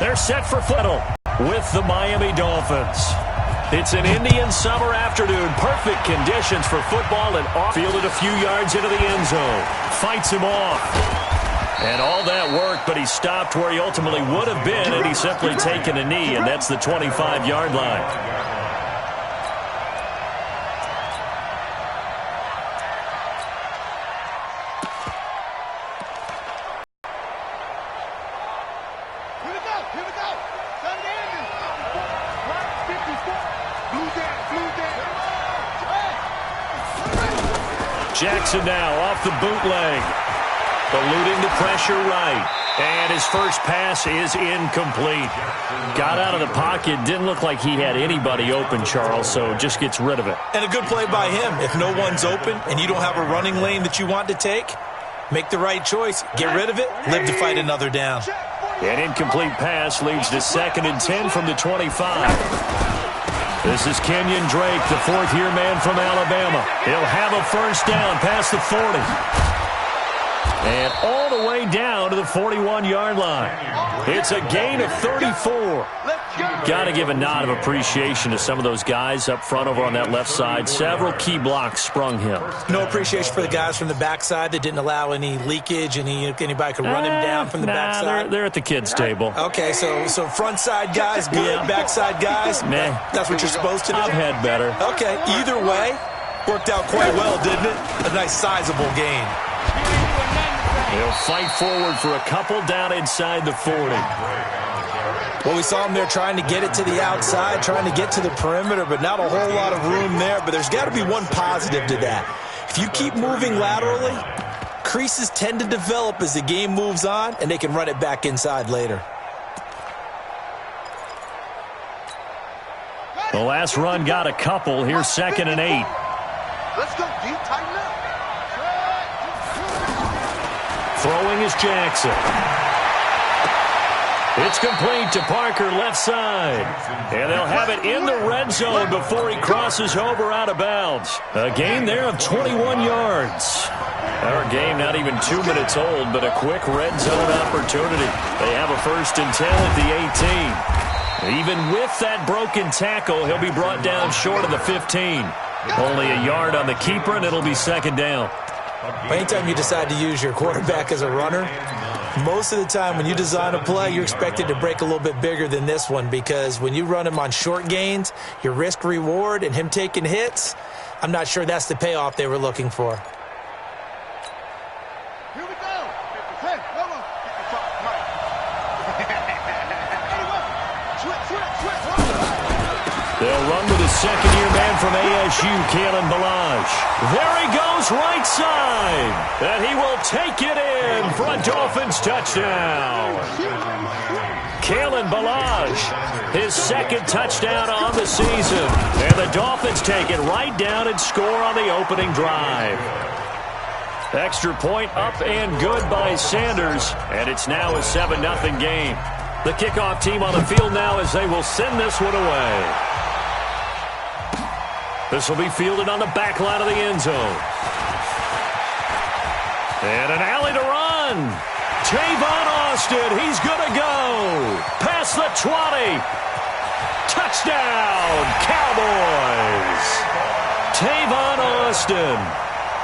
They're set for Flittle with the Miami Dolphins. It's an Indian summer afternoon. Perfect conditions for football, and off-fielded a few yards into the end zone. Fights him off. And all that work, but he stopped where he ultimately would have been, and he's simply taken a knee, and that's the 25-yard line. Jackson now off the bootleg. Eluding the pressure right. And his first pass is incomplete. Got out of the pocket. Didn't look like he had anybody open, Charles, so just gets rid of it. And a good play by him. If no one's open and you don't have a running lane that you want to take, make the right choice. Get rid of it. Live to fight another down. An incomplete pass leads to 2nd and 10 from the 25. This is Kenyon Drake, the fourth-year man from Alabama. He'll have a first down past the 40. And all the way down to the 41-yard line. It's a gain of 34. Got to give a nod of appreciation to some of those guys up front over on that left side. Several key blocks sprung him. No appreciation for the guys from the backside that didn't allow any leakage, and anybody could run him down from the backside. They're at the kids' table. Okay, so front side guys good, backside guys, nah. That's what you're supposed to do? I've had better. Okay, either way, worked out quite well, didn't it? A nice sizable gain. He'll fight forward for a couple down inside the 40. Well, we saw him there trying to get it to the outside, trying to get to the perimeter, but not a whole lot of room there. But there's got to be one positive to that. If you keep moving laterally, creases tend to develop as the game moves on, and they can run it back inside later. The last run got a couple. Here's 2nd and 8. Let's go, D. Tighten up. Throwing is Jackson. It's complete to Parker, left side. And they'll have it in the red zone before he crosses over out of bounds. A gain there of 21 yards. Our game not even 2 minutes old, but a quick red zone opportunity. They have a 1st and 10 at the 18. Even with that broken tackle, he'll be brought down short of the 15. Only a yard on the keeper, and it'll be 2nd down. Anytime you decide to use your quarterback as a runner, most of the time when you design a play, you're expected to break a little bit bigger than this one, because when you run him on short gains, your risk-reward and him taking hits, I'm not sure that's the payoff they were looking for. Here we go. Hey, come on. They'll run with his second-year man from ASU, Kalen Ballage. There he goes, right side. And he will take it in for a Dolphins touchdown. Kalen Ballage, his 2nd touchdown on the season. And the Dolphins take it right down and score on the opening drive. Extra point up and good by Sanders. And it's now a 7-0 game. The kickoff team on the field now as they will send this one away. This will be fielded on the back line of the end zone. And an alley to run. Tavon Austin, he's going to go. Past the 20. Touchdown, Cowboys. Tavon Austin,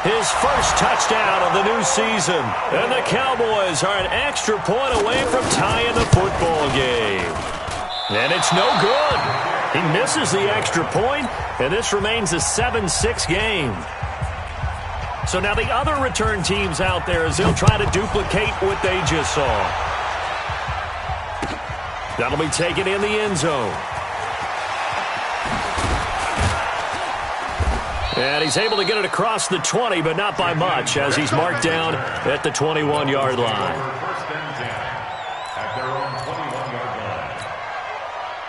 his first touchdown of the new season. And the Cowboys are an extra point away from tying the football game. And it's no good. He misses the extra point, and this remains a 7-6 game. So now the other return teams out there as they'll try to duplicate what they just saw. That'll be taken in the end zone. And he's able to get it across the 20, but not by much, as he's marked down at the 21-yard line.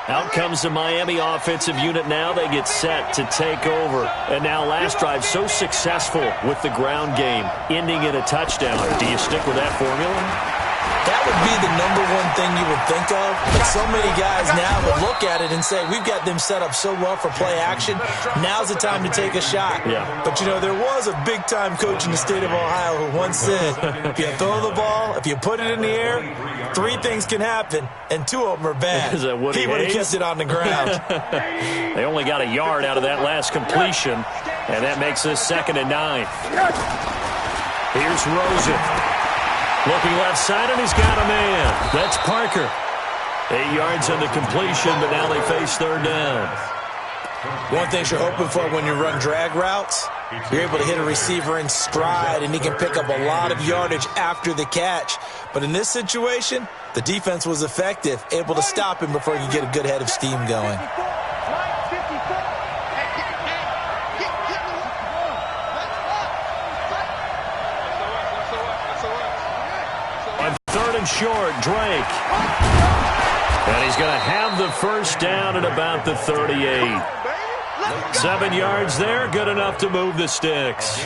Out comes the Miami offensive unit now. They get set to take over. And now last drive so successful with the ground game, ending in a touchdown. Do you stick with that formula? That would be the number one thing you would think of. But so many guys now would look at it and say, we've got them set up so well for play action. Now's the time to take a shot. Yeah. But, you know, there was a big-time coach in the state of Ohio who once said, if you throw the ball, if you put it in the air, 3 things can happen, and 2 of them are bad. Is that Woody he would have Hayes? kept it on the ground. They only got a yard out of that last completion, and that makes this 2nd and 9. Here's Rosen. Looking left side, and he's got a man. That's Parker. 8 yards on the completion, but now they face 3rd down. One thing you're hoping for when you run drag routes, you're able to hit a receiver in stride, and he can pick up a lot of yardage after the catch. But in this situation, the defense was effective, able to stop him before he could get a good head of steam going. On 3rd and short, Drake. And he's going to have the first down at about the 38. 7 yards there, good enough to move the sticks.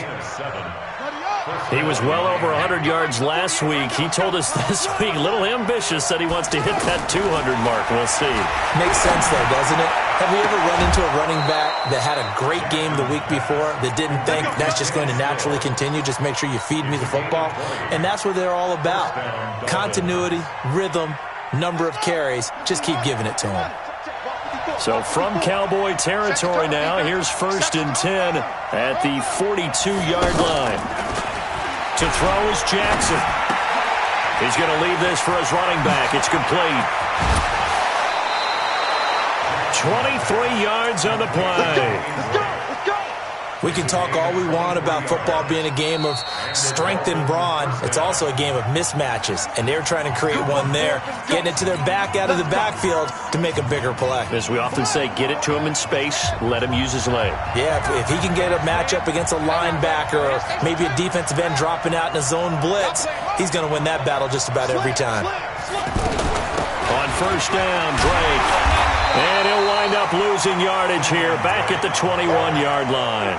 He was well over 100 yards last week. He told us this week, a little ambitious, said he wants to hit that 200 mark. We'll see. Makes sense, though, doesn't it? Have we ever run into a running back that had a great game the week before that didn't think that's just going to naturally continue? Just make sure you feed me the football. And that's what they're all about. Continuity, rhythm, number of carries. Just keep giving it to him. So from Cowboy territory now, here's 1st and 10 at the 42-yard line. To throw is Jackson. He's going to leave this for his running back. It's complete. 23 yards on the play. We can talk all we want about football being a game of strength and brawn. It's also a game of mismatches, and they're trying to create one there, getting it to their back out of the backfield to make a bigger play. As we often say, get it to him in space, let him use his leg. Yeah, if he can get a matchup against a linebacker or maybe a defensive end dropping out in a zone blitz, he's going to win that battle just about every time. On 1st down, Drake. And he'll wind up losing yardage here back at the 21-yard line.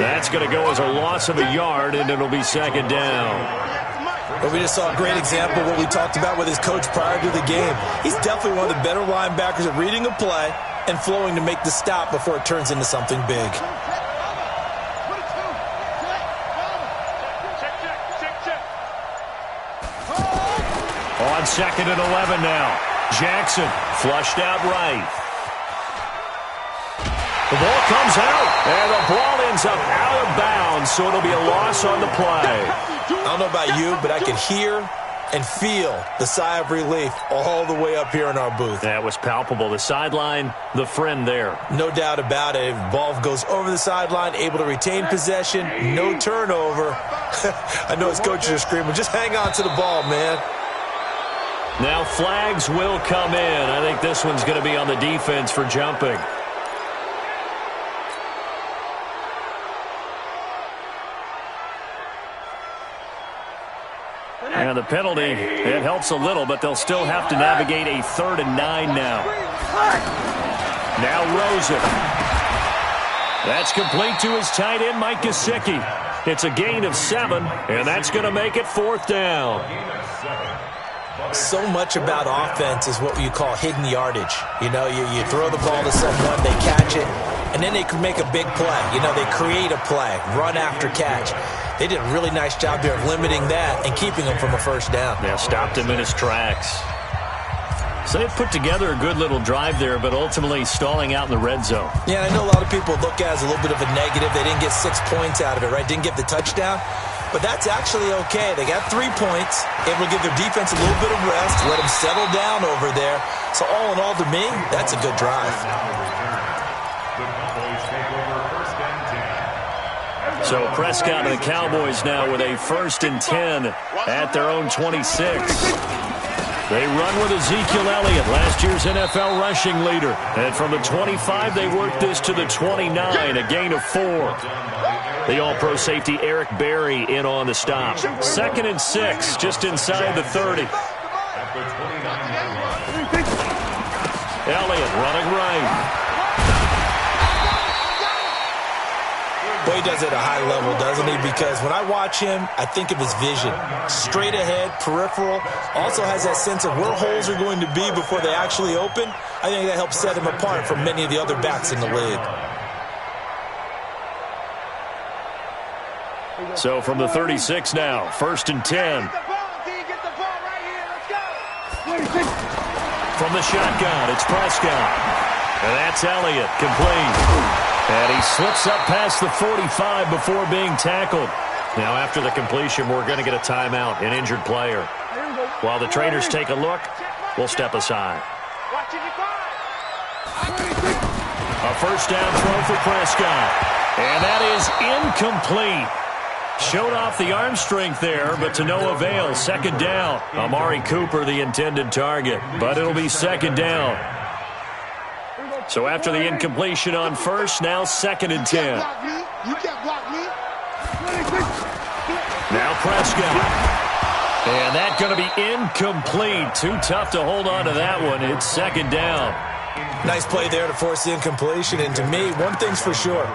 That's going to go as a loss of a yard, and it'll be 2nd down. But we just saw a great example of what we talked about with his coach prior to the game. He's definitely one of the better linebackers at reading a play and flowing to make the stop before it turns into something big. On 2nd and 11 now. Jackson flushed out right. The ball comes out, and the ball ends up out of bounds, so it'll be a loss on the play. I don't know about you, but I could hear and feel the sigh of relief all the way up here in our booth. That was palpable. The sideline, the friend there. No doubt about it. Ball goes over the sideline, able to retain possession, no turnover. I know his coaches are screaming, just hang on to the ball, man. Now flags will come in. I think this one's going to be on the defense for jumping. And the penalty, it helps a little, but they'll still have to navigate a 3rd and 9 now. Now Rosen. That's complete to his tight end, Mike Gesicki. It's a gain of 7, and that's going to make it 4th down. So much about offense is what you call hidden yardage. You know, you throw the ball to someone, they catch it, and then they can make a big play. You know, they create a play, run after catch. They did a really nice job there of limiting that and keeping him from a 1st down. Yeah, stopped him in his tracks. So they put together a good little drive there, but ultimately stalling out in the red zone. Yeah, I know a lot of people look at it as a little bit of a negative. They didn't get 6 points out of it, right? Didn't get the touchdown. But that's actually okay. They got 3 points, able to give their defense a little bit of rest, let them settle down over there. So all in all, to me, that's a good drive. So Prescott and the Cowboys now with a 1st and 10 at their own 26. They run with Ezekiel Elliott, last year's NFL rushing leader. And from the 25, they work this to the 29, a gain of 4. The All-Pro safety Eric Berry in on the stop. 2nd and 6, just inside the 30. Elliott running right. But Well, he does it at a high level, doesn't he? Because when I watch him, I think of his vision. Straight ahead, peripheral. Also has that sense of where holes are going to be before they actually open. I think that helps set him apart from many of the other backs in the league. So from the 36 now, 1st and 10. From the shotgun, it's Prescott. And that's Elliott, complete. And he slips up past the 45 before being tackled. Now after the completion, we're going to get a timeout, an injured player. While the trainers take a look, we'll step aside. A first down throw for Prescott. And that is incomplete. Showed off the arm strength there, but to no avail. 2nd down. Amari Cooper, the intended target, but it'll be 2nd down. So after the incompletion on first, now 2nd and 10. Now Prescott. And that's going to be incomplete. Too tough to hold on to that one. It's 2nd down. Nice play there to force the incompletion. And to me, one thing's for sure.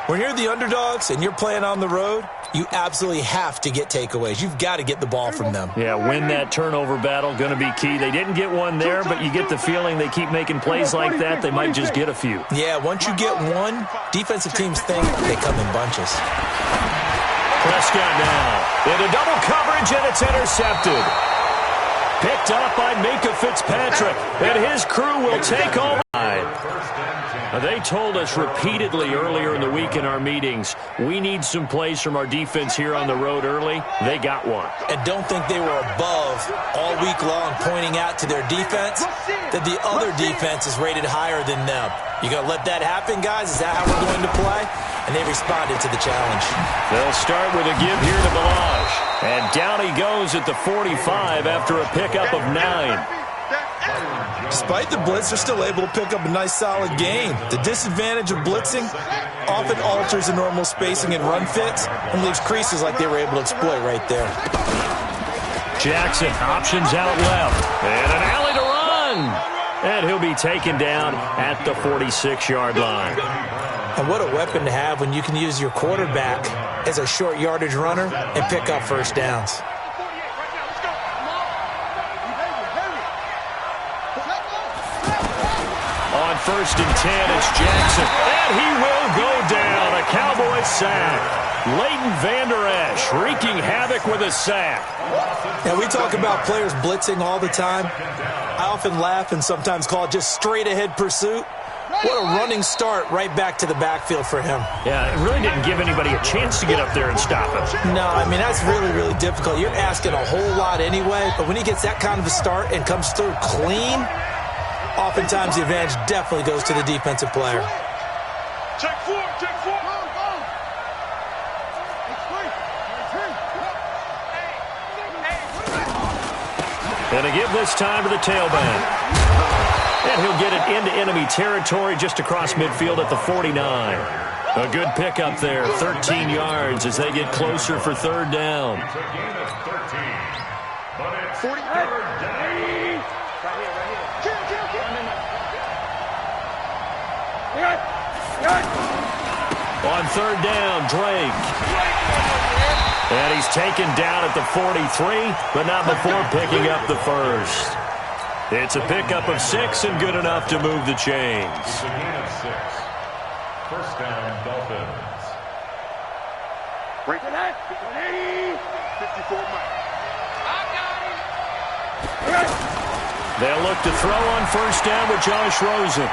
When you're the underdogs and you're playing on the road, you absolutely have to get takeaways. You've got to get the ball from them. Yeah, win that turnover battle, going to be key. They didn't get one there, but you get the feeling they keep making plays like that, they might just get a few. Yeah, once you get one, defensive teams think they come in bunches. Prescott now into double coverage, and it's intercepted. Picked up by Minka Fitzpatrick, and his crew will take all. They told us repeatedly earlier in the week in our meetings, we need some plays from our defense here on the road early. They got one. And don't think they were above all week long pointing out to their defense that the other defense is rated higher than them. You going to let that happen, guys? Is that how we're going to play? And they responded to the challenge. They'll start with a give here to Balaj. And down he goes at the 45 after a pickup of 9. Despite the blitz, they're still able to pick up a nice, solid gain. The disadvantage of blitzing often alters the normal spacing and run fits and leaves creases like they were able to exploit right there. Jackson options out left. And an alley to run. And he'll be taken down at the 46-yard line. And what a weapon to have when you can use your quarterback as a short yardage runner and pick up first downs. On 1st and 10, it's Jackson. And he will go down. A Cowboys sack. Leighton Vander Esch wreaking havoc with a sack. Now, we talk about players blitzing all the time. I often laugh and sometimes call it just straight-ahead pursuit. What a running start right back to the backfield for him. Yeah, it really didn't give anybody a chance to get up there and stop him. No, I mean, that's really, really difficult. You're asking a whole lot anyway, but when he gets that kind of a start and comes through clean, oftentimes the advantage definitely goes to the defensive player. Check four. And to give this time to the tailback. And he'll get it into enemy territory just across midfield at the 49. A good pickup there, 13 yards as they get closer for 3rd down. On 3rd down, Drake. And he's taken down at the 43, but not before picking up the first. It's a pickup of 6 and good enough to move the chains. First down, Dolphins. Break it out. 54 miles. They'll look to throw on 1st down with Josh Rosen.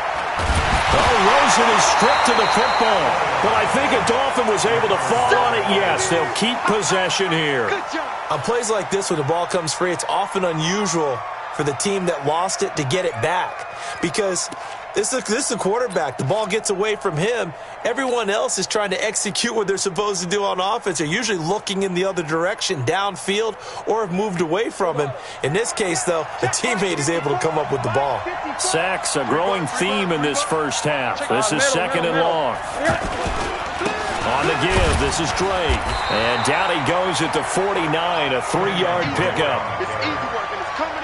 Oh, Rosen is stripped to the football. But I think a Dolphin was able to fall on it. Yes, they'll keep possession here. On plays like this, when the ball comes free, it's often unusual for the team that lost it to get it back. Because this is a quarterback. The ball gets away from him. Everyone else is trying to execute what they're supposed to do on offense. They're usually looking in the other direction, downfield, or have moved away from him. In this case, though, a teammate is able to come up with the ball. Sacks, a growing theme in this first half. This is 2nd and long. On the give, this is Drake. And down he goes at the 49, a 3-yard pickup.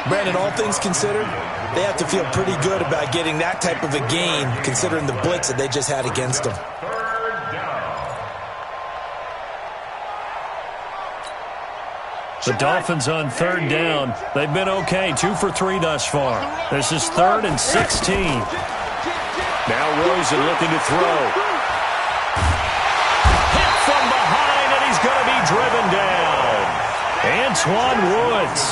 Brandon, all things considered, they have to feel pretty good about getting that type of a gain, considering the blitz that they just had against them. The Dolphins on third down. They've been okay, 2 for 3 thus far. This is 3rd and 16. Now Rosen looking to throw. Hit from behind, and he's going to be driven down. Antoine Woods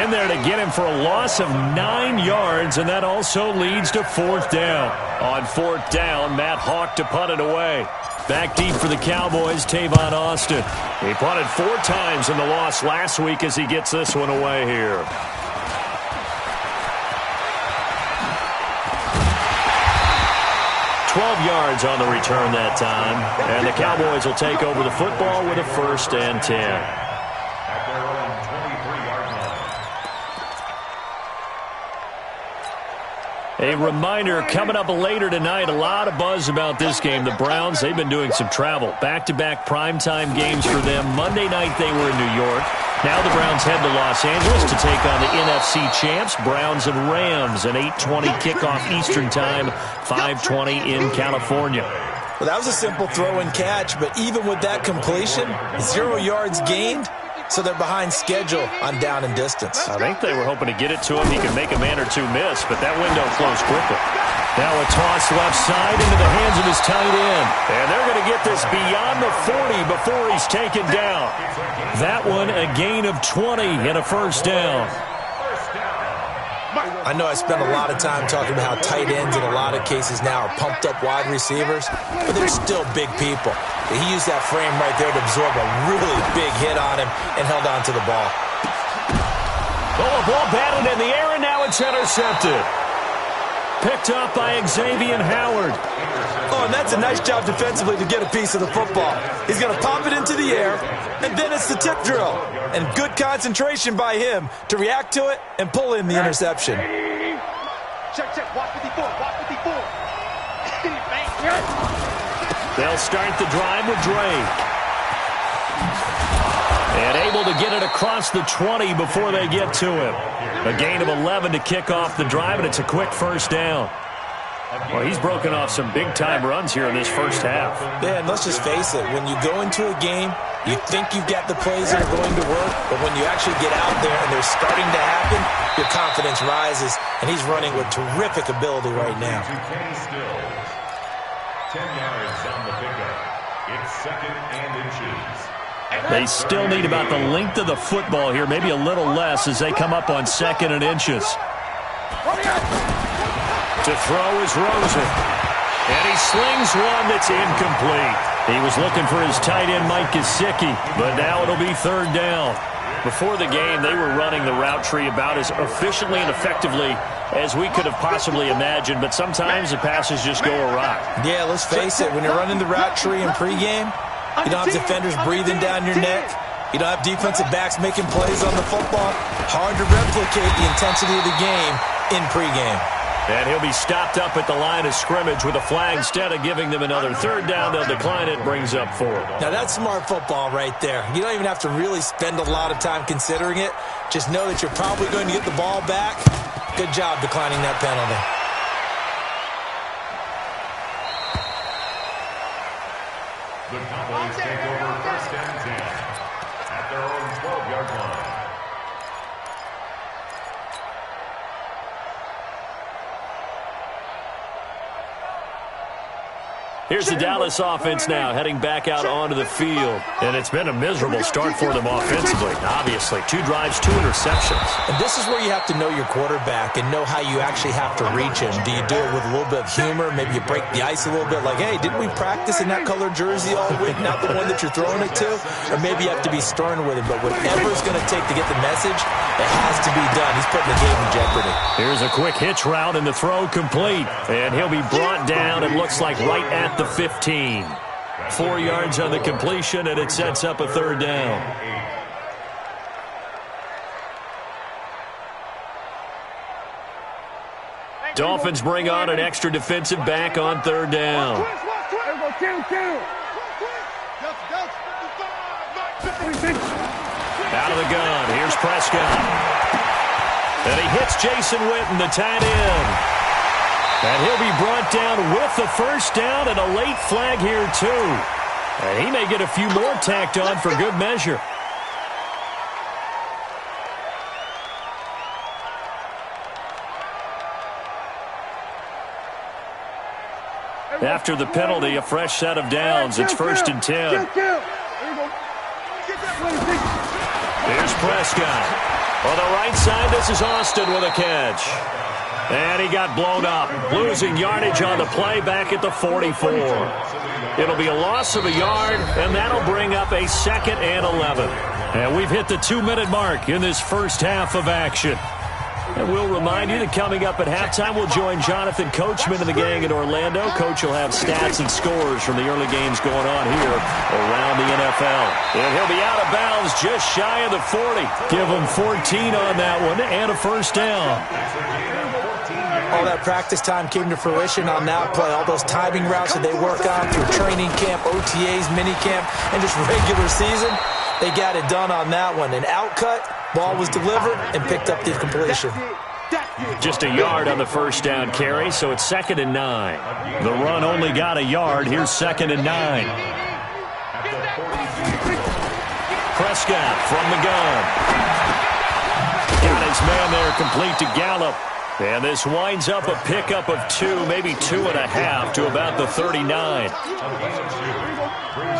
in there to get him for a loss of 9 yards, and that also leads to 4th down. On 4th down, Matt Hawk to punt it away. Back deep for the Cowboys, Tavon Austin. He punted 4 times in the loss last week as he gets this one away here. Yards on the return that time, and the Cowboys will take over the football with a 1st and 10. At their own 23-yard line. A reminder, coming up later tonight, a lot of buzz about this game. The Browns, they've been doing some travel. Back-to-back primetime games for them. Monday night they were in New York. Now the Browns head to Los Angeles to take on the NFC champs, Browns and Rams, an 8:20 kickoff Eastern time, 5:20 in California. Well, that was a simple throw and catch, but even with that completion, 0 yards gained, so they're behind schedule on down and distance. I think they were hoping to get it to him. He could make a man or two miss, but that window closed quickly. Now a toss left side into the hands of his tight end. And they're going to get this beyond the 40 before he's taken down. That one a gain of 20 and a 1st down. I know I spent a lot of time talking about how tight ends in a lot of cases now are pumped up wide receivers, but they're still big people. He used that frame right there to absorb a really big hit on him and held on to the ball. Oh, a ball batted in the air, and now it's intercepted. Picked up by Xavier Howard. Oh, and that's a nice job defensively to get a piece of the football. He's going to pop it into the air, and then it's the tip drill. And good concentration by him to react to it and pull in the interception. Check, watch 54, watch 54. They'll start the drive with Drake. And able to get it across the 20 before they get to him. A gain of 11 to kick off the drive, and it's a quick 1st down. Well, he's broken off some big-time runs here in this first half. Yeah, and let's just face it. When you go into a game, you think you've got the plays that are going to work, but when you actually get out there and they're starting to happen, your confidence rises, and he's running with terrific ability right now. 10 yards on the pickup. It's 2nd and inches. They still need about the length of the football here, maybe a little less as they come up on 2nd and inches. To throw is Rosen. And he slings one that's incomplete. He was looking for his tight end, Mike Gesicki, but now it'll be 3rd down. Before the game, they were running the route tree about as efficiently and effectively as we could have possibly imagined, but sometimes the passes just go awry. Yeah, let's face it. When you're running the route tree in pregame, you don't have defenders breathing down your neck. You don't have defensive backs making plays on the football. Hard to replicate the intensity of the game in pregame. And he'll be stopped up at the line of scrimmage with a flag. Instead of giving them another 3rd down, they'll decline it, brings up 4. Now, that's smart football right there. You don't even have to really spend a lot of time considering it. Just know that you're probably going to get the ball back. Good job declining that penalty. The Cowboys take over 1st and 10 at their own 12-yard line. Here's the Dallas offense now, heading back out onto the field. And it's been a miserable start for them offensively, obviously. 2 drives, 2 interceptions. And this is where you have to know your quarterback and know how you actually have to reach him. Do you do it with a little bit of humor? Maybe you break the ice a little bit, like, hey, didn't we practice in that colored jersey all week, not the one that you're throwing it to? Or maybe you have to be stern with him. But whatever it's going to take to get the message, it has to be done. He's putting the game in jeopardy. Here's a quick hitch route, and the throw complete. And he'll be brought down, it looks like right at the 15. 4 yards on the completion, and it sets up a 3rd down. Dolphins bring on an extra defensive back on 3rd down. Out of the gun, here's Prescott. And he hits Jason Witten, the tight end. And he'll be brought down with the 1st down and a late flag here, too. And he may get a few more tacked on for good measure. After the penalty, a fresh set of downs. It's 1st and 10. Here's Prescott. On the right side, this is Austin with a catch. And he got blown up, losing yardage on the play back at the 44. It'll be a loss of a yard, and that'll bring up a 2nd and 11. And we've hit the 2-minute mark in this first half of action. And we'll remind you that coming up at halftime, we'll join Jonathan Coachman and the gang in Orlando. Coach will have stats and scores from the early games going on here around the NFL. And he'll be out of bounds just shy of the 40. Give him 14 on that one and a first down. All that practice time came to fruition on that play. All those timing routes that they work on through training camp, OTAs, minicamp, and just regular season, they got it done on that one. An outcut, ball was delivered, and picked up the completion. Just a yard on the first down carry, so it's 2nd and 9. The run only got a yard. Here's 2nd and 9. Prescott from the gun. Got his man there, complete to Gallup. And this winds up a pickup of 2, maybe 2.5 to about the 39.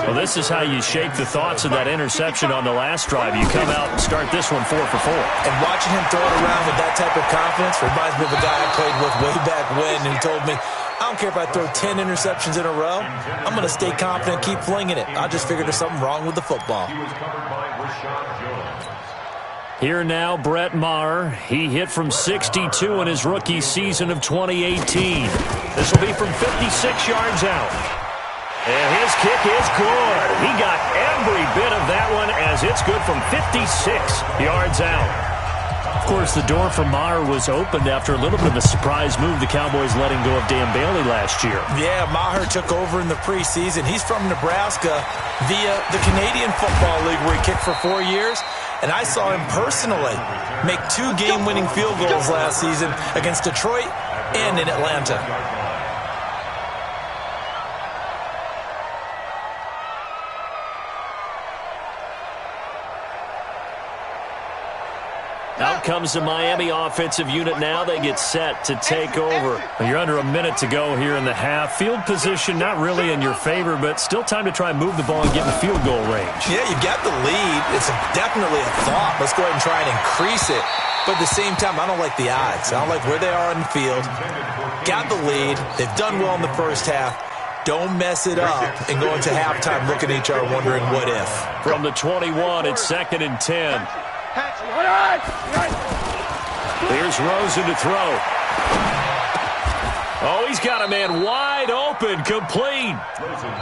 Well, this is how you shake the thoughts of that interception on the last drive. You come out and start this one 4 for 4. And watching him throw it around with that type of confidence reminds me of a guy I played with way back when who told me, I don't care if I throw 10 interceptions in a row. I'm going to stay confident and keep flinging it. I just figured there's something wrong with the football. Here now, Brett Maher. He hit from 62 in his rookie season of 2018. This will be from 56 yards out. And his kick is good. He got every bit of that one as it's good from 56 yards out. Of course, the door for Maher was opened after a little bit of a surprise move. The Cowboys letting go of Dan Bailey last year. Yeah, Maher took over in the preseason. He's from Nebraska via the Canadian Football League where he kicked for 4 years. And I saw him personally make 2 game-winning field goals last season against Detroit and in Atlanta. Out comes the Miami offensive unit now. They get set to take over. You're under a minute to go here in the half. Field position not really in your favor, but still time to try and move the ball and get in field goal range. Yeah, you got the lead. It's definitely a thought. Let's go ahead and try and increase it. But at the same time, I don't like the odds. I don't like where they are on the field. Got the lead. They've done well in the first half. Don't mess it up and go into halftime looking at each other wondering what if. From the 21, it's 2nd and 10. Here's Rosen to throw. Oh, he's got a man wide open, complete.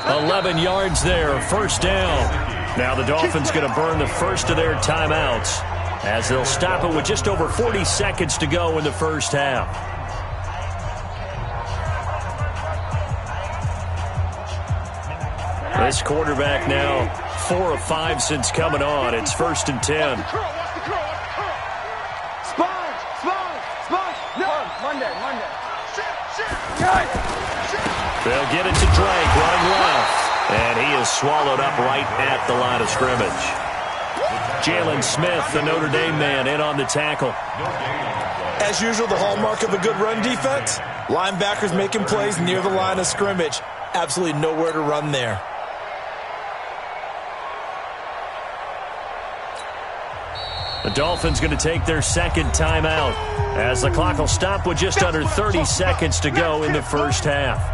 11 yards there, first down. Now the Dolphins going to burn the first of their timeouts as they'll stop it with just over 40 seconds to go in the first half. This quarterback now 4 of 5 since coming on. It's 1st and 10. They'll get it to Drake, running left. And he is swallowed up right at the line of scrimmage. Jalen Smith, the Notre Dame man, in on the tackle. As usual, the hallmark of a good run defense, linebackers making plays near the line of scrimmage. Absolutely nowhere to run there. The Dolphins going to take their second timeout as the clock will stop with just under 30 seconds to go in the first half.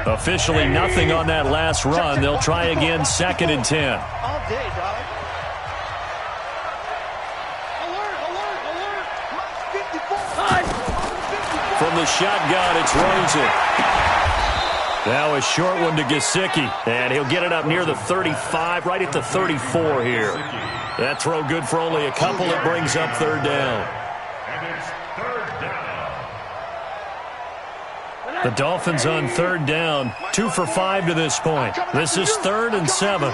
Officially nothing on that last run. They'll try again, 2nd and 10. All day, dog. Alert. From the shotgun, it's Rosen. Now a short one to Gesicki, and he'll get it up near the 35, right at the 34 here. That throw good for only a couple. It brings up 3rd down. And it's 3rd down. The Dolphins on 3rd down, 2 for 5 to this point. This is 3rd and 7.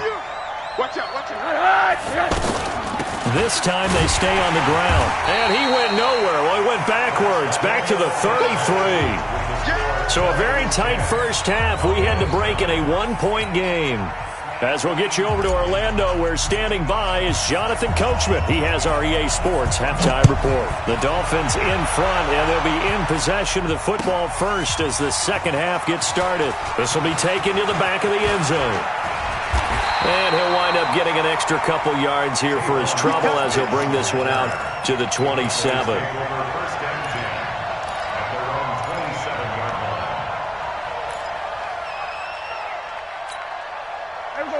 Watch out. This time they stay on the ground. And he went nowhere. Well, he went backwards, back to the 33. So a very tight first half. We had to break in a 1-point game. As we'll get you over to Orlando, where standing by is Jonathan Coachman. He has our EA Sports halftime report. The Dolphins in front, and they'll be in possession of the football first as the second half gets started. This will be taken to the back of the end zone. And he'll wind up getting an extra couple yards here for his trouble as he'll bring this one out to the 27.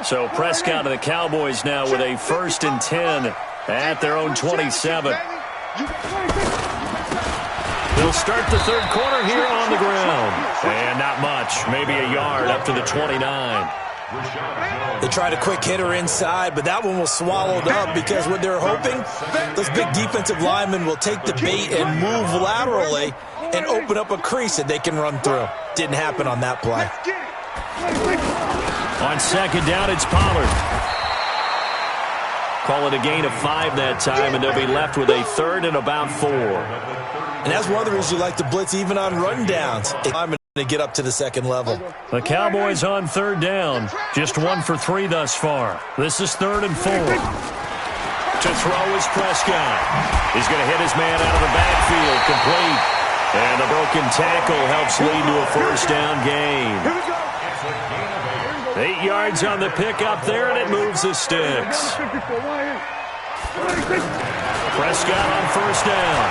So Prescott and the Cowboys now with a 1st and 10 at their own 27. They'll start the third quarter here on the ground. And not much, maybe a yard up to the 29. They tried a quick hitter inside, but that one was swallowed up because what they're hoping, those big defensive linemen will take the bait and move laterally and open up a crease that they can run through. Didn't happen on that play. On second down, it's Pollard. Call it a gain of 5 that time, and they'll be left with a 3rd and about 4. And that's one of the reasons you like to blitz even on rundowns. I'm going to get up to the second level. The Cowboys on 3rd down. Just 1 for 3 thus far. This is 3rd and 4. To throw is Prescott. He's going to hit his man out of the backfield, complete. And the broken tackle helps lead to a 1st down gain. 8 yards on the pickup there, and it moves the sticks. Prescott on 1st down.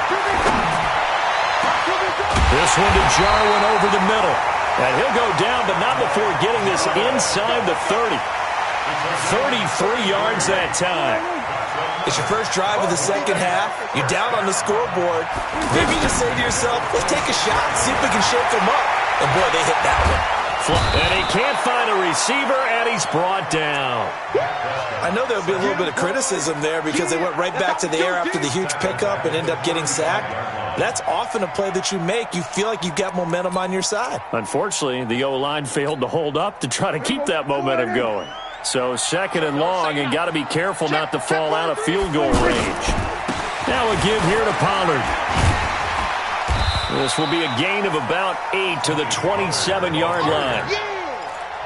This one to Jarwin over the middle. And he'll go down, but not before getting this inside the 30. 33 yards that time. It's your first drive of the second half. You're down on the scoreboard. Maybe you just say to yourself, let's take a shot, see if we can shake them up. And boy, they hit that one. And he can't find a receiver, and he's brought down. I know there'll be a little bit of criticism there because they went right back to the air after the huge pickup and end up getting sacked. That's often a play that you make. You feel like you've got momentum on your side. Unfortunately, the O-line failed to hold up to try to keep that momentum going. So 2nd and long, and got to be careful not to fall out of field goal range. Now a give here to Pollard. This will be a gain of about 8 to the 27-yard line.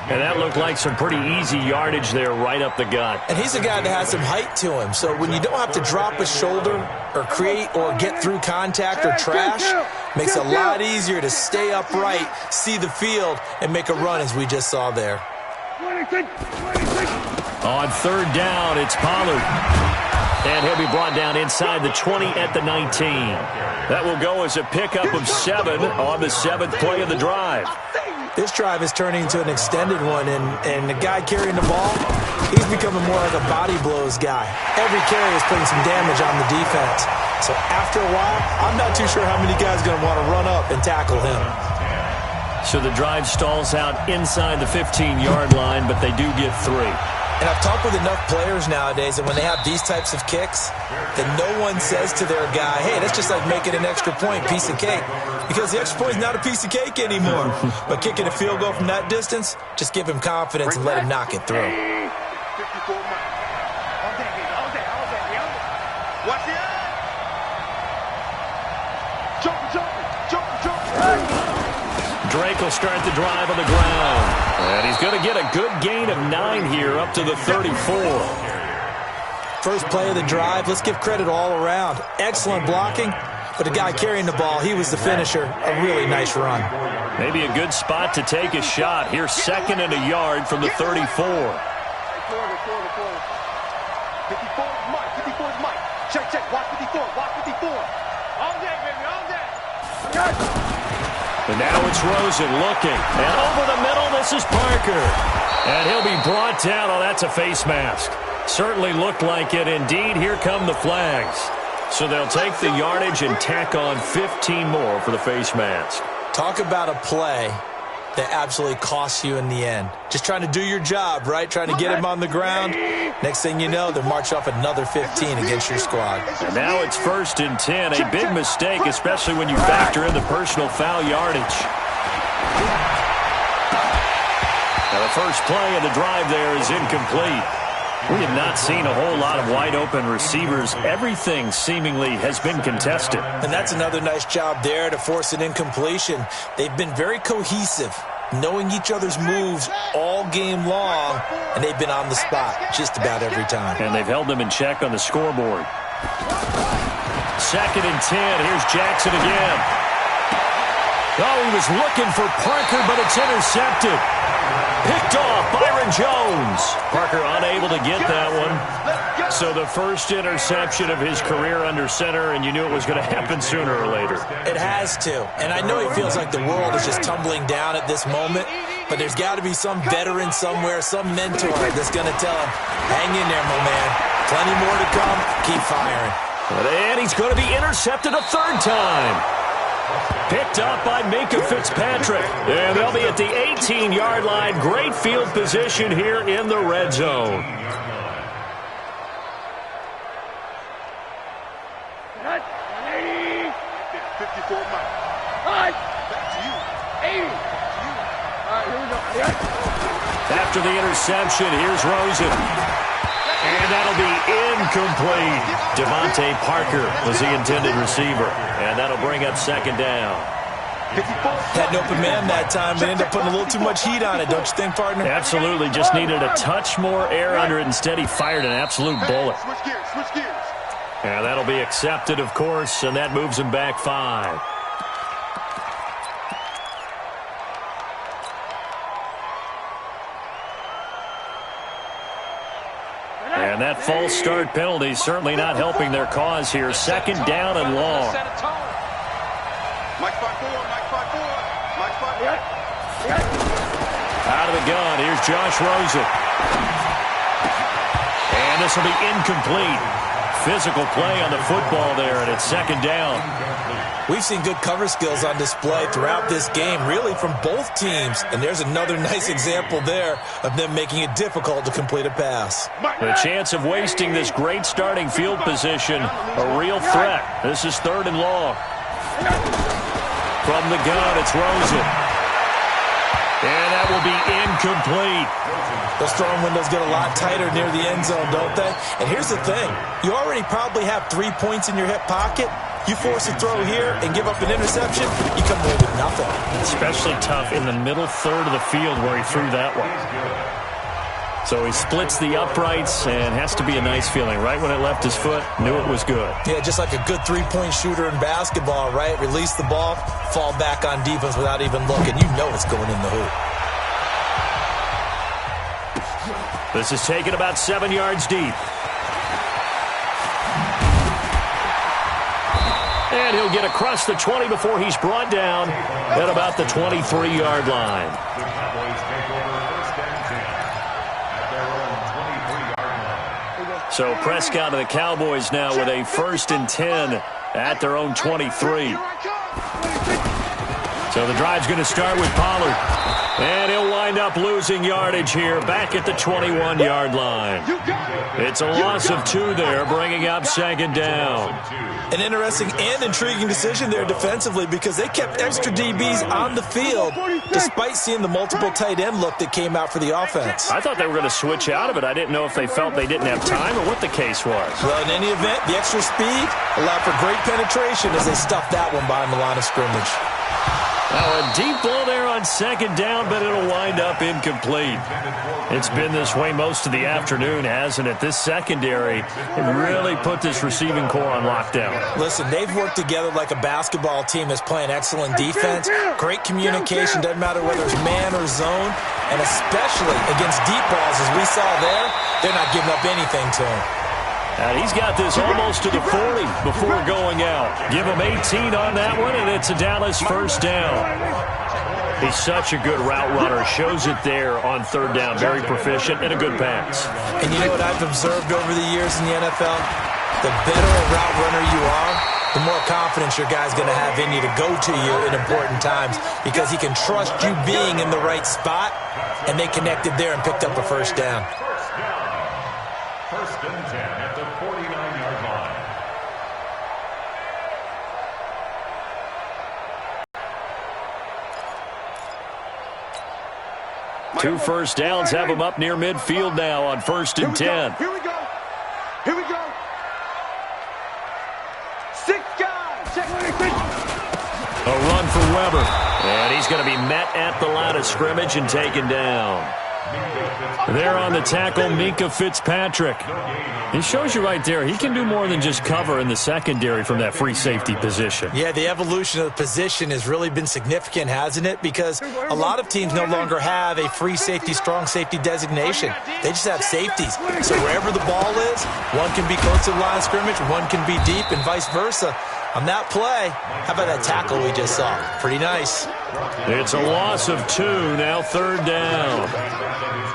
And that looked like some pretty easy yardage there right up the gut. And he's a guy that has some height to him. So when you don't have to drop a shoulder or create or get through contact or trash, makes it a lot easier to stay upright, see the field, and make a run as we just saw there. On 3rd down, it's Pollard. And he'll be brought down inside the 20 at the 19. That will go as a pickup of 7 on the 7th play of the drive. This drive is turning into an extended one, and the guy carrying the ball, he's becoming more like a body blows guy. Every carry is putting some damage on the defense. So after a while, I'm not too sure how many guys are going to want to run up and tackle him. So the drive stalls out inside the 15-yard line, but they do get 3. And I've talked with enough players nowadays, and when they have these types of kicks, then no one says to their guy, hey, that's just like making an extra point, piece of cake. Because the extra point is not a piece of cake anymore. But kicking a field goal from that distance, just give him confidence and let him knock it through. Drake will start the drive on the ground. And he's going to get a good gain of 9 here up to the 34. First play of the drive, let's give credit all around. Excellent blocking, but the guy carrying the ball, he was the finisher. A really nice run. Maybe a good spot to take a shot. Here's 2nd and a yard from the 34. 54 Mike. 54 is Mike. Check. Watch 54. Watch 54. All day, baby. All day. And now it's Rosen looking. And over the middle, this is Parker. And he'll be brought down. Oh, that's a face mask. Certainly looked like it. Indeed, here come the flags. So they'll take the yardage and tack on 15 more for the face mask. Talk about a play that absolutely costs you in the end. Just trying to do your job, right? Trying to get him on the ground. Next thing you know, they'll march off another 15 against your squad. And now it's 1st and 10. A big mistake, especially when you factor in the personal foul yardage. Now the first play of the drive there is incomplete. We have not seen a whole lot of wide-open receivers. Everything seemingly has been contested. And that's another nice job there to force an incompletion. They've been very cohesive. knowing each other's moves all game long, and they've been on the spot just about every time. And they've held them in check on the scoreboard. 2nd and 10. Here's Jackson again. Oh, he was looking for Parker, but it's intercepted. Picked off Byron Jones. Parker unable to get that one. So the first interception of his career under center, and you knew it was going to happen sooner or later. It has to. And I know he feels like the world is just tumbling down at this moment, but there's got to be some veteran somewhere, some mentor that's going to tell him, hang in there, my man. Plenty more to come. Keep firing. And he's going to be intercepted a 3rd time. Picked up by Minkah Fitzpatrick. And they'll be at the 18-yard line. Great field position here in the red zone. After the interception, here's Rosen. And that'll be incomplete. Devontae Parker was the intended receiver. And that'll bring up 2nd down. Had an open man that time, but ended up putting a little too much heat on it, don't you think, partner? Absolutely. Just needed a touch more air under it. Instead, he fired an absolute bullet. Switch gears. And that'll be accepted, of course, and that moves him back 5. And that false start penalty certainly not helping their cause here. 2nd down and long. Out of the gun, here's Josh Rosen. And this will be incomplete. Physical play on the football there, and it's 2nd down. We've seen good cover skills on display throughout this game, really from both teams. And there's another nice example there of them making it difficult to complete a pass. The chance of wasting this great starting field position, a real threat. This is 3rd and long. From the gun, it's Rosen. And that will be incomplete. Those throwing windows get a lot tighter near the end zone, don't they? And here's the thing. You already probably have 3 points in your hip pocket. You force a throw here and give up an interception, you come away with nothing. Especially tough in the middle third of the field where he threw that one. So he splits the uprights and has to be a nice feeling. Right when it left his foot, knew it was good. Yeah, just like a good 3-point shooter in basketball, right? Release the ball, fall back on defense without even looking. You know it's going in the hoop. This is taken about 7 yards deep. And he'll get across the 20 before he's brought down at about the 23-yard line. The Cowboys take over 1st and 10 at their own 23-yard line. So Prescott and the Cowboys now with a 1st and 10 at their own 23. So the drive's going to start with Pollard. And he'll wind up losing yardage here back at the 21-yard line. It's a loss of 2 there, bringing up 2nd down. An interesting and intriguing decision there defensively because they kept extra DBs on the field despite seeing the multiple tight end look that came out for the offense. I thought they were going to switch out of it. I didn't know if they felt they didn't have time or what the case was. Well, in any event, the extra speed allowed for great penetration as they stuffed that one behind the line of scrimmage. Now a deep ball there on 2nd down, but it'll wind up incomplete. It's been this way most of the afternoon, hasn't it? This secondary really put this receiving core on lockdown. Listen, they've worked together like a basketball team that's playing excellent defense. Great communication, doesn't matter whether it's man or zone. And especially against deep balls, as we saw there, they're not giving up anything to him. And he's got this almost to the 40 before going out. Give him 18 on that one, and it's a Dallas 1st down. He's such a good route runner. Shows it there on 3rd down. Very proficient and a good pass. And you know what I've observed over the years in the NFL? The better a route runner you are, the more confidence your guy's going to have in you to go to you in important times because he can trust you being in the right spot, and they connected there and picked up a 1st down. 1st and 10 at the 49-yard line. Two 1st downs have him up near midfield now on 1st and 10. Here we go. 6 guys. Check. A run for Weber. And he's going to be met at the line of scrimmage and taken down. There on the tackle, Minka Fitzpatrick. He shows you right there, he can do more than just cover in the secondary from that free safety position. Yeah, the evolution of the position has really been significant, hasn't it? Because a lot of teams no longer have a free safety, strong safety designation. They just have safeties. So wherever the ball is, one can be close to the line of scrimmage, one can be deep, and vice versa. On that play, how about that tackle we just saw? Pretty nice. It's a loss of 2, now 3rd down.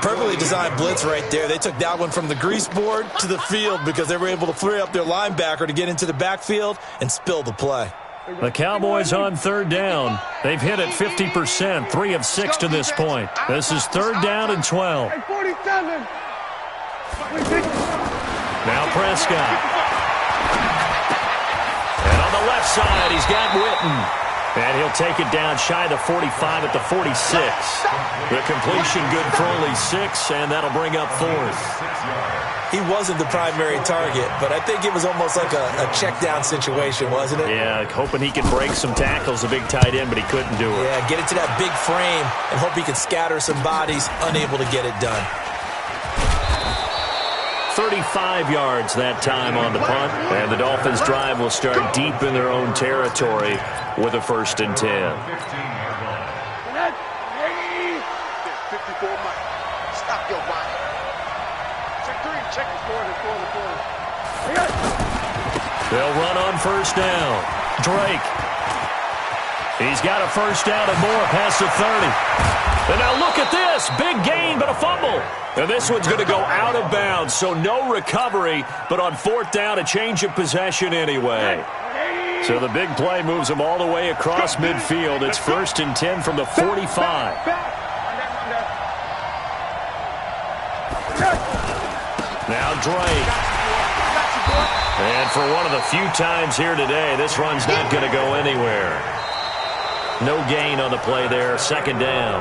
Perfectly designed blitz right there. They took that one from the grease board to the field because they were able to free up their linebacker to get into the backfield and spill the play. The Cowboys on 3rd down. They've hit it 50%, 3 of 6 to this point. This is 3rd down and 12. Now Prescott. And on the left side, he's got Witten. And he'll take it down shy of the 45 at the 46. The completion good for only 6, and that'll bring up 4th. He wasn't the primary target, but I think it was almost like a check down situation, wasn't it? Yeah, hoping he could break some tackles, a big tight end, but he couldn't do it. Yeah, get it to that big frame and hope he could scatter some bodies, unable to get it done. 35 yards that time on the punt, and the Dolphins' drive will start deep in their own territory with a 1st and 10. 54 Mike. Stop your body. Check 3. Check the corner. They'll run on 1st down. Drake. He's got a 1st down and more past the 30. And now look at this. Big gain, but a fumble. And this one's going to go out of bounds, so no recovery, but on 4th down, a change of possession anyway. So the big play moves them all the way across midfield. It's 1st and 10 from the 45. Now Drake. And for one of the few times here today, this run's not going to go anywhere. No gain on the play there, 2nd down.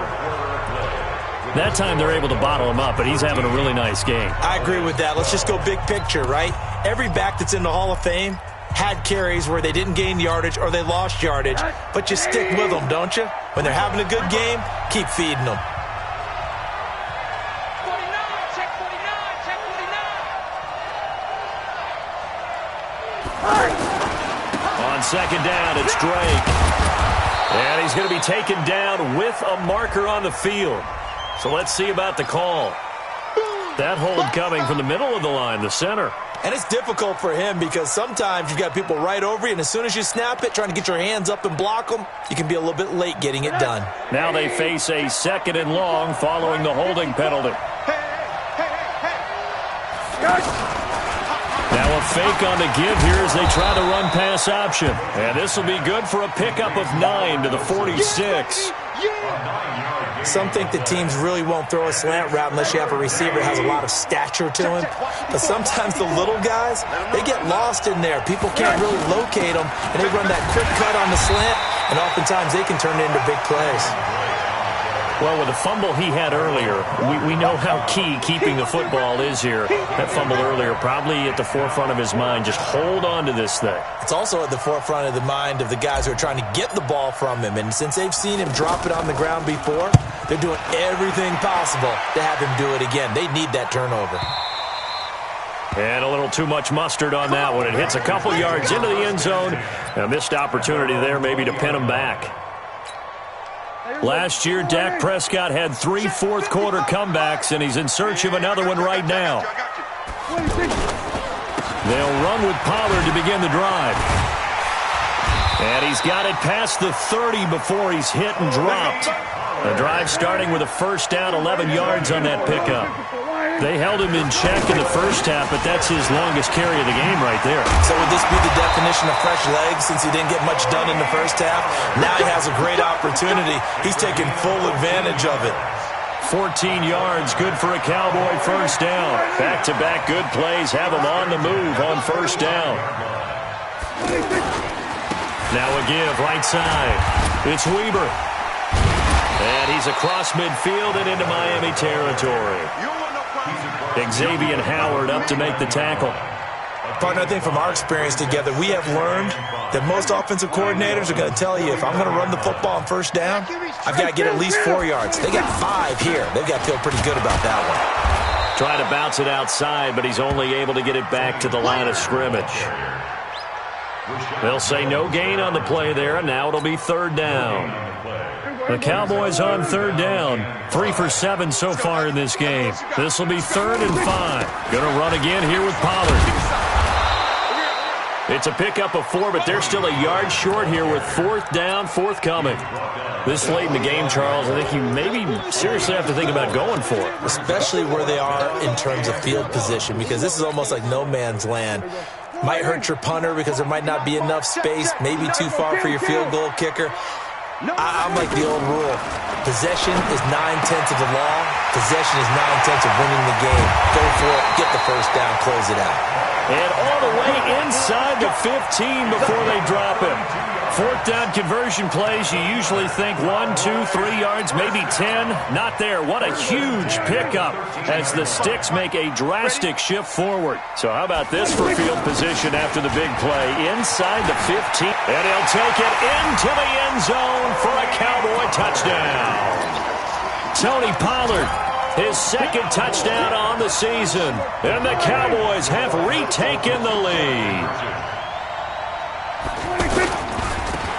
That time they're able to bottle him up, but he's having a really nice game. I agree with that. Let's just go big picture, right? Every back that's in the Hall of Fame had carries where they didn't gain yardage or they lost yardage, but you stick with them, don't you? When they're having a good game, keep feeding them. 49, check 49, check 49. On 2nd down, it's Drake. And he's going to be taken down with a marker on the field. So let's see about the call. That hold coming from the middle of the line, the center. And it's difficult for him because sometimes you've got people right over you, and as soon as you snap it, trying to get your hands up and block them, you can be a little bit late getting it done. Now they face a 2nd and long following the holding penalty. Now a fake on the give here as they try the run pass option. And this will be good for a pickup of 9 to the 46. Some think the teams really won't throw a slant route unless you have a receiver that has a lot of stature to him. But sometimes the little guys, they get lost in there. People can't really locate them, and they run that quick cut on the slant, and oftentimes they can turn it into big plays. Well, with the fumble he had earlier, we know how key keeping the football is here. That fumble earlier probably at the forefront of his mind. Just hold on to this thing. It's also at the forefront of the mind of the guys who are trying to get the ball from him. And since they've seen him drop it on the ground before, they're doing everything possible to have him do it again. They need that turnover. And a little too much mustard on that one. It hits a couple yards into the end zone. A missed opportunity there maybe to pin him back. Last year, Dak Prescott had 3 fourth-quarter comebacks, and he's in search of another one right now. They'll run with Pollard to begin the drive. And he's got it past the 30 before he's hit and dropped. The drive starting with a 1st down, 11 yards on that pickup. They held him in check in the first half, but that's his longest carry of the game right there. So would this be the definition of fresh legs since he didn't get much done in the first half? Now he has a great opportunity. He's taking full advantage of it. 14 yards, good for a Cowboy 1st down. Back-to-back good plays have him on the move on 1st down. Now a give, right side. It's Weber. And he's across midfield and into Miami territory. Xavier Howard up to make the tackle. Partner, I think from our experience together, we have learned that most offensive coordinators are going to tell you, if I'm going to run the football on first down, I've got to get at least 4 yards. They got 5 here. They've got to feel pretty good about that one. Trying to bounce it outside, but he's only able to get it back to the line of scrimmage. They'll say no gain on the play there, and now it'll be third down. The Cowboys on third down. 3 for 7 so far in this game. This will be 3rd and 5. Going to run again here with Pollard. It's a pickup of 4, but they're still a yard short here with 4th down, forthcoming. This late in the game, Charles, I think you maybe seriously have to think about going for it. Especially where they are in terms of field position, because this is almost like no man's land. Might hurt your punter because there might not be enough space, maybe too far for your field goal kicker. I'm like the old rule. Possession is 9/10 of the law. Possession is 9/10 of winning the game. Go for it. Get the first down. Close it out. And all the way inside the 15 before they drop him. 4th down conversion plays, you usually think 1, 2, 3 yards, maybe 10. Not there. What a huge pickup as the Sticks make a drastic shift forward. So how about this for field position after the big play? Inside the 15. And he'll take it into the end zone for a Cowboy touchdown. Tony Pollard, his 2nd touchdown on the season. And the Cowboys have retaken the lead.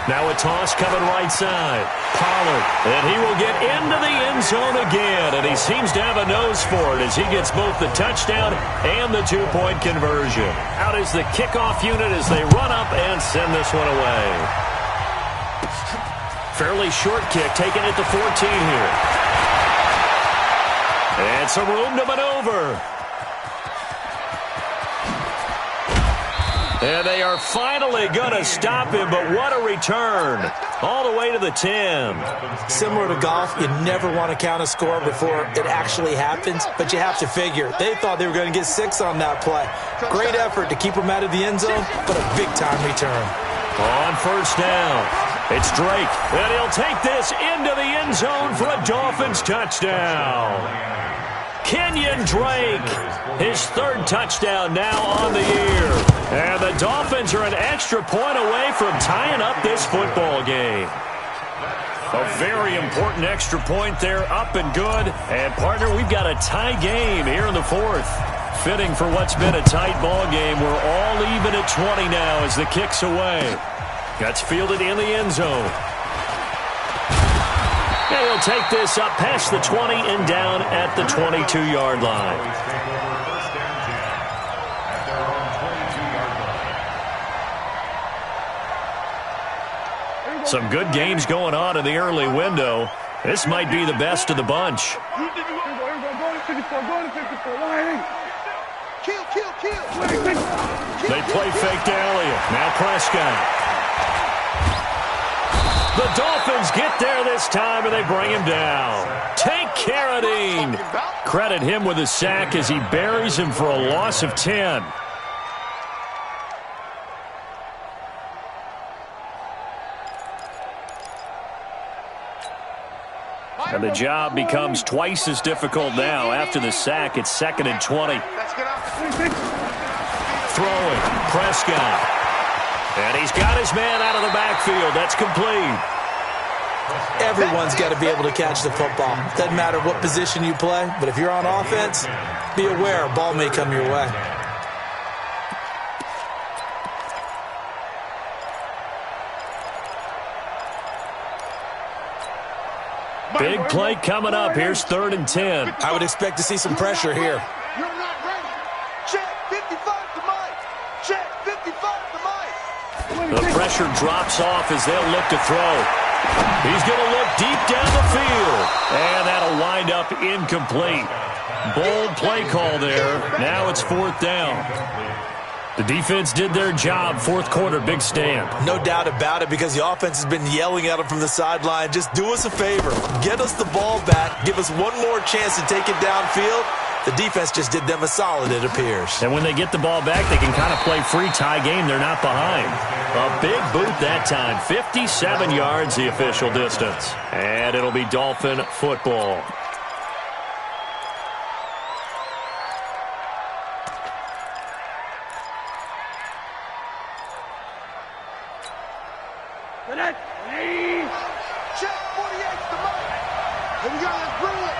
Now a toss coming right side. Pollard, and he will get into the end zone again, and he seems to have a nose for it as he gets both the touchdown and the 2-point conversion. Out is the kickoff unit as they run up and send this one away. Fairly short kick, taken at the 14 here. And some room to maneuver. And they are finally going to stop him, but what a return. All the way to the 10. Similar to golf, you never want to count a score before it actually happens, but you have to figure. They thought they were going to get 6 on that play. Great effort to keep them out of the end zone, but a big-time return. On first down, it's Drake, and he'll take this into the end zone for a Dolphins touchdown. Kenyon Drake, his 3rd touchdown now on the year. And the Dolphins are an extra point away from tying up this football game. A very important extra point there, up and good. And, partner, we've got a tie game here in the 4th. Fitting for what's been a tight ball game. We're all even at 20 now as the kick's away. That's fielded in the end zone. And he'll take this up past the 20 and down at the 22-yard line. Some good games going on in the early window. This might be the best of the bunch. They play fake to Elliott. Now Prescott. The Dolphins get there this time, and they bring him down. Tank Carradine. Credit him with a sack as he buries him for a loss of 10. And the job becomes twice as difficult now. After the sack, it's 2nd and 20. Throwing, Prescott. And he's got his man out of the backfield. That's complete. Everyone's got to be able to catch the football. Doesn't matter what position you play, but if you're on offense, be aware a ball may come your way. Big play coming up. Here's 3rd and 10. I would expect to see some pressure here. You're not ready. Check 55 to Mike. Check 55 to Mike. The pressure drops off as they'll look to throw. He's going to look deep down the field. And that'll wind up incomplete. Bold play call there. Now it's 4th down. The defense did their job. 4th quarter, big stand. No doubt about it, because the offense has been yelling at them from the sideline. Just do us a favor. Get us the ball back. Give us one more chance to take it downfield. The defense just did them a solid, it appears. And when they get the ball back, they can kind of play free tie game. They're not behind. A big boot that time. 57 yards, the official distance. And it'll be Dolphin football. Check 48 to Mike. Here we go, let's bring it.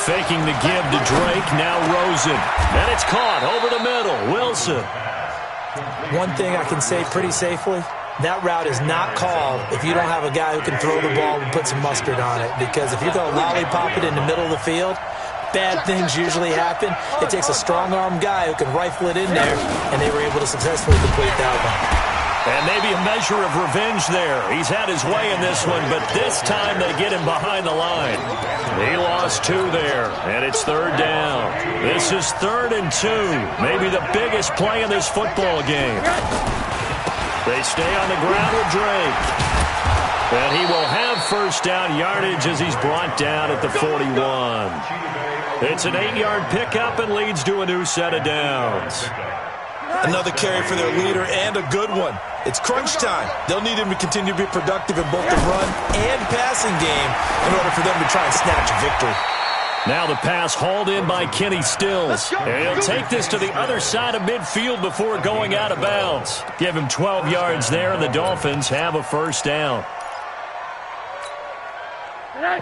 Faking the give to Drake, now Rosen. And it's caught over the middle. Wilson. One thing I can say pretty safely, that route is not called if you don't have a guy who can throw the ball and put some mustard on it. Because if you're going to lollipop it in the middle of the field, bad things usually happen. It takes a strong-armed guy who can rifle it in there, and they were able to successfully complete that one. And maybe a measure of revenge there. He's had his way in this one, but this time they get him behind the line. He lost 2 there, and it's 3rd down. This is 3rd and 2, maybe the biggest play in this football game. They stay on the ground with Drake. And he will have first down yardage as he's brought down at the 41. It's an 8-yard pickup and leads to a new set of downs. Another carry for their leader and a good one. It's crunch time. They'll need him to continue to be productive in both the run and passing game in order for them to try and snatch a victory. Now the pass hauled in by Kenny Stills. And he'll take this to the other side of midfield before going out of bounds. Give him 12 yards there, and the Dolphins have a first down.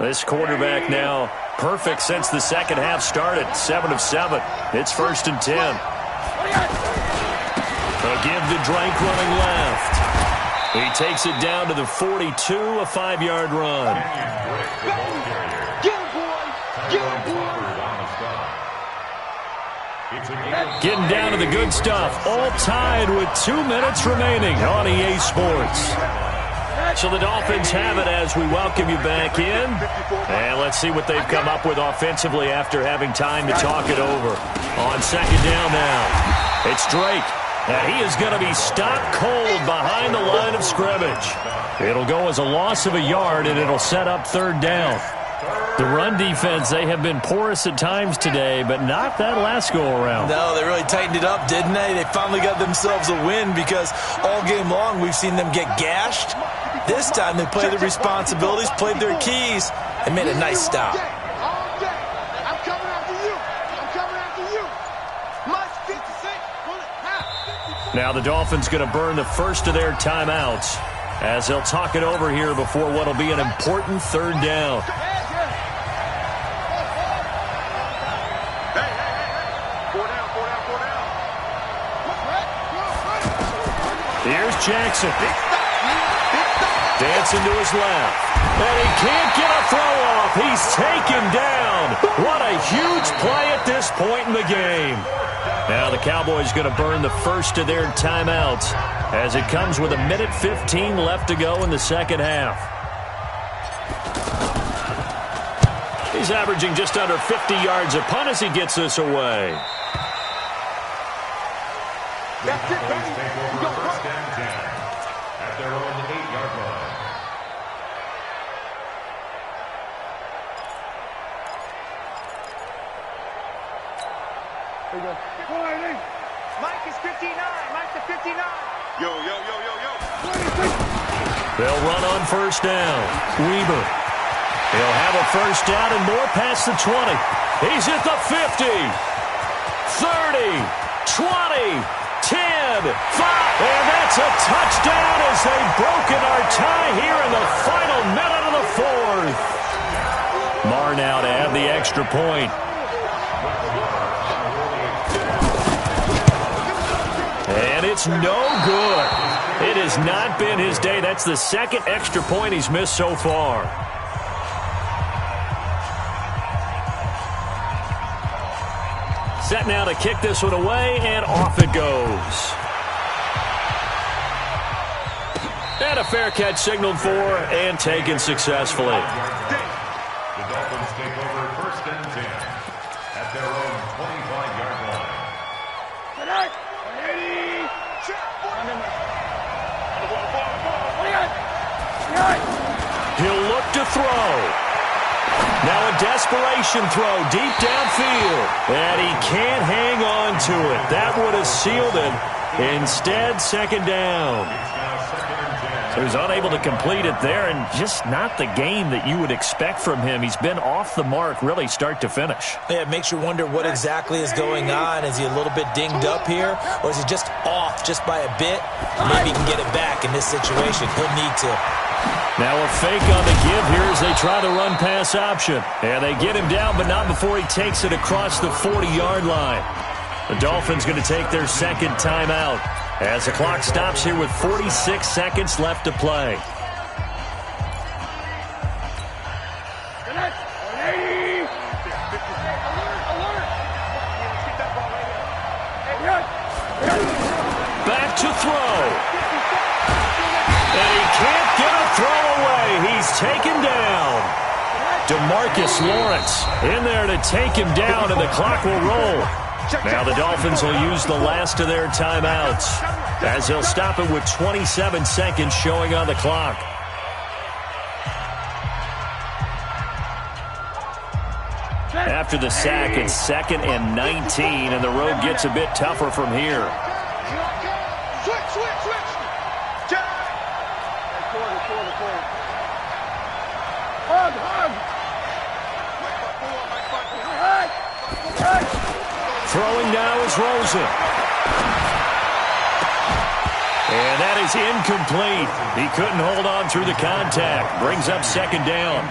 This quarterback now perfect since the second half started. 7 of 7. It's 1st and 10. A give to Drake running left. He takes it down to the 42, a 5-yard run. Getting down to the good stuff. All tied with 2 minutes remaining on EA Sports. So the Dolphins have it as we welcome you back in. And let's see what they've come up with offensively after having time to talk it over. On 2nd down now, it's Drake. And he is going to be stopped cold behind the line of scrimmage. It'll go as a loss of a yard, and it'll set up 3rd down. The run defense, they have been porous at times today, but not that last go-around. No, they really tightened it up, didn't they? They finally got themselves a win because all game long we've seen them get gashed. This time they played their responsibilities, played their keys, and made a nice stop. I'm coming after you. I'm coming after you. Must 56. Now the Dolphins going to burn the first of their timeouts as they'll talk it over here before what will be an important 3rd down. Here's Jackson. Dancing to his left. And he can't get a throw off. He's taken down. What a huge play at this point in the game. Now the Cowboys going to burn the first of their timeouts as it comes with 1:15 left to go in the second half. He's averaging just under 50 yards a punt as he gets this away. That's it, baby. Take over 1st and 10 at their own 8-yard line. There you go. Mike is 59. Mike to 59. Yo. They'll run on 1st down. Weber. He'll have a first down and more past the 20. He's at the 50. 30. 20. 10. 5. And that's a touchdown as they've broken our tie here in the final minute of the 4th. Marr now to have the extra point. And it's no good. It has not been his day. That's the 2nd extra point he's missed so far. Set now to kick this one away, and off it goes. And a fair catch signaled for and taken successfully. The Dolphins take over 1st and 10 at their own 25-yard line. He'll look to throw. Now a desperation throw deep downfield. And he can't hang on to it. That would have sealed it. Instead, 2nd down. He was unable to complete it there, and just not the game that you would expect from him. He's been off the mark really start to finish. Yeah, it makes you wonder what exactly is going on. Is he a little bit dinged up here, or is he just off just by a bit? Maybe he can get it back in this situation. He'll need to. Now a fake on the give here as they try the run-pass option. And they get him down, but not before he takes it across the 40-yard line. The Dolphins going to take their second timeout as the clock stops here with 46 seconds left to play. Back to throw. And he can't get a throw away. He's taken down. DeMarcus Lawrence in there to take him down, and the clock will roll. Now the Dolphins will use the last of their timeouts as they'll stop it with 27 seconds showing on the clock. After the sack, it's 2nd and 19, and the road gets a bit tougher from here. Throwing now is Rosen. And that is incomplete. He couldn't hold on through the contact. Brings up 2nd down.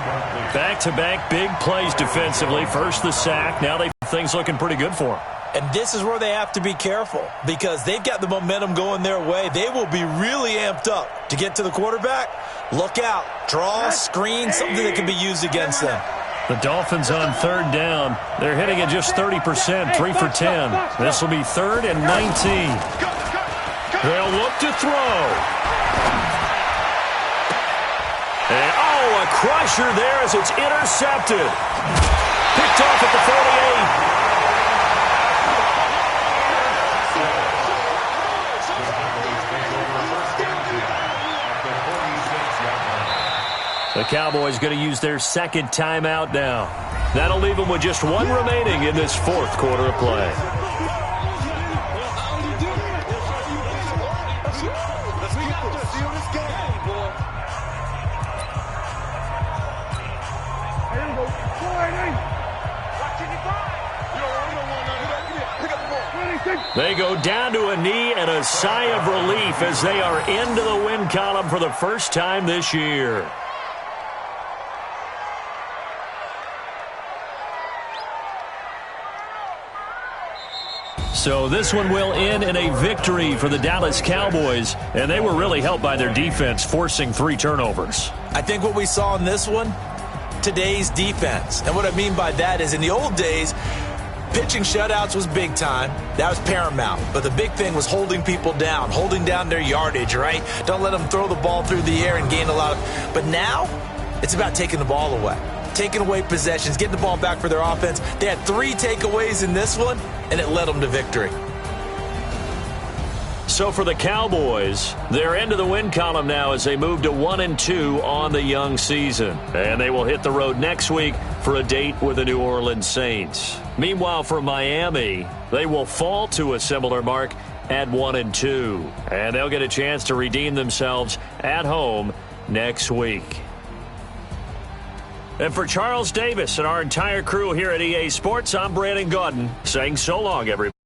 Back-to-back big plays defensively. First the sack. Now things looking pretty good for him. And this is where they have to be careful because they've got the momentum going their way. They will be really amped up to get to the quarterback. Look out. Draw, screen, something that can be used against them. The Dolphins on 3rd down. They're hitting at just 30%, 3 for 10. This will be 3rd and 19. They'll look to throw. And, a crusher there as it's intercepted. Picked off at the 48. The Cowboys going to use their second timeout now. That'll leave them with just one remaining in this 4th quarter of play. They go down to a knee and a sigh of relief as they are into the win column for the first time this year. So this one will end in a victory for the Dallas Cowboys, and they were really helped by their defense, forcing 3 turnovers. I think what we saw in this one, today's defense. And what I mean by that is in the old days, pitching shutouts was big time. That was paramount. But the big thing was holding people down, holding down their yardage, right? Don't let them throw the ball through the air and gain a lot of... But now, it's about taking the ball away. Taking away possessions, getting the ball back for their offense. They had 3 takeaways in this one, and it led them to victory. So for the Cowboys, they're into the win column now as they move to 1-2 on the young season. And they will hit the road next week for a date with the New Orleans Saints. Meanwhile, for Miami, they will fall to a similar mark at 1-2. And they'll get a chance to redeem themselves at home next week. And for Charles Davis and our entire crew here at EA Sports, I'm Brandon Gaudin saying so long, everybody.